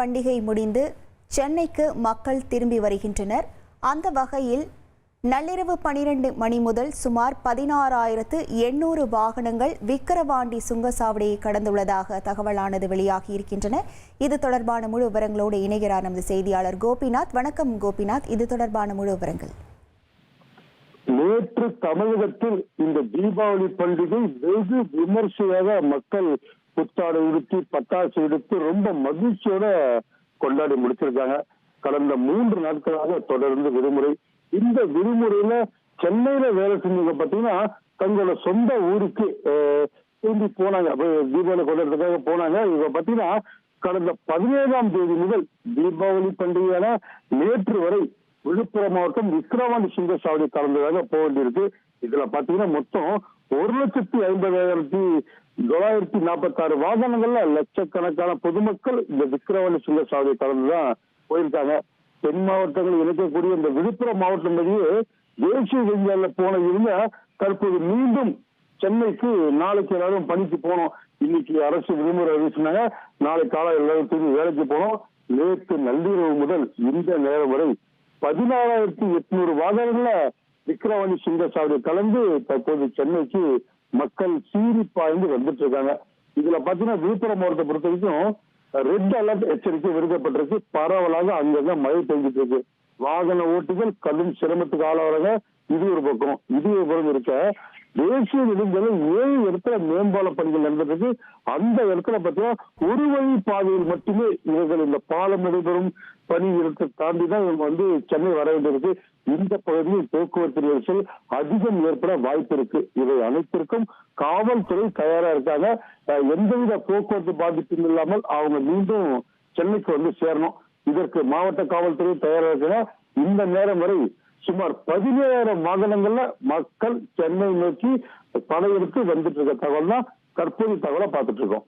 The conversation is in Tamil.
பண்டிகை முடிந்து சென்னைக்கு மக்கள் திரும்பி வருகின்றனர். அந்த வகையில் நள்ளிரவு 12 மணி முதல் சுமார் 16,800 வாகனங்கள் விக்கிரவாண்டி சுங்கச்சாவடியை கடந்துள்ளதாக தகவலானது வெளியாகி இருக்கின்றன. இது தொடர்பான முழு விவரங்களோடு இணைகிறார் நமது செய்தியாளர் கோபிநாத். வணக்கம் கோபிநாத், இது தொடர்பான முழு விவரங்கள். நேற்று தமிழகத்தில் இந்த தீபாவளி பண்டிகை வெகு விமர்சையாக மக்கள் புத்தாடை உடுத்தி பட்டாசு எடுத்து ரொம்ப மகிழ்ச்சியோட கொண்டாடி முடிச்சிருக்காங்க. கடந்த 3 நாட்களாக தொடர்ந்து விடுமுறை. இந்த விடுமுறையில சென்னையில வேலை செஞ்சவங்க பாத்தீங்கன்னா தங்களோட சொந்த ஊருக்கு திரும்பி போனாங்க, தீபாவளி கொண்டாடுறதுக்காக போனாங்க. இவங்க பாத்தீங்கன்னா கடந்த 17ஆம் தேதி முதல் தீபாவளி பண்டிகையான நேற்று வரை விழுப்புரம் மாவட்டம் விக்கிரவாண்டி சுங்கச்சாவடி கலந்ததாக போக வேண்டியிருக்கு. இதுல பாத்தீங்கன்னா மொத்தம் 1,50,946 வாகனங்கள்ல லட்சக்கணக்கான பொதுமக்கள் இந்த விக்கிரவாண்டி சுங்கச்சாவடி கலந்துதான் போயிருக்காங்க. தென் மாவட்டங்கள் இணைக்கக்கூடிய இந்த விழுப்புரம் மாவட்டம் வழியே தேசிய நெடுஞ்சாலையில போன இருந்த தற்போது மீண்டும் சென்னைக்கு நாளைக்கு எல்லாரும் பணிக்கு போனோம். இன்னைக்கு அரசு விடுமுறை அறிவிச்சுனாங்க. நாளை காலை எல்லாரும் திரும்பி வேலைக்கு போனோம். நேற்று நள்ளிரவு முதல் இந்த நேரம் வரை 16,800 வாகனங்கள்ல விக்கிரவாண்டி சுங்கச்சாவடி கலந்து தற்போது சென்னைக்கு மக்கள் சீறி பாய்ந்து வந்துட்டு இருக்காங்க. இதுல பாத்தீங்கன்னா விழுப்புரம் மாவட்டத்தை பொறுத்த வரைக்கும் ரெட் அலர்ட் எச்சரிக்கை விடுக்கப்பட்டிருக்கு. பரவலாக அங்கங்க மழை பெய்ஞ்சிட்டு இருக்கு. வாகன ஓட்டிகள் கடும் சிரமத்துக்கு ஆளாகிறாங்க. இது ஒரு பக்கம். இது ஒரு பக்கம் இருக்க தேசிய நெடுஞ்சாலை 7 இடத்துல மேம்பால பணிகள் நடந்திருக்கு. அந்த இடத்துல பார்த்தீங்கன்னா ஒரு வழி பாதையில் மட்டுமே இவர்கள் இந்த பாலம் நடைபெறும் பணி இடத்தை தாண்டிதான் இவங்க சென்னை வர வேண்டியிருக்கு. இந்த பகுதியில் போக்குவரத்து நெரிசல் அதிகம் ஏற்பட வாய்ப்பு இருக்கு. இவை அனைத்திற்கும் காவல்துறை தயாரா இருக்காங்க. எந்தவித போக்குவரத்து பாதிப்பும் இல்லாமல் அவங்க மீண்டும் சென்னைக்கு சேரணும். இதற்கு மாவட்ட காவல்துறை தயாரா இருக்காங்க. இந்த நேரம் வரை சுமார் 17,000 வாகனங்கள்ல மக்கள் சென்னை நோக்கி படையெடுத்து வந்துட்டு இருக்க தகவல் தான் தற்போது தகவலை பார்த்துட்டு இருக்கோம்.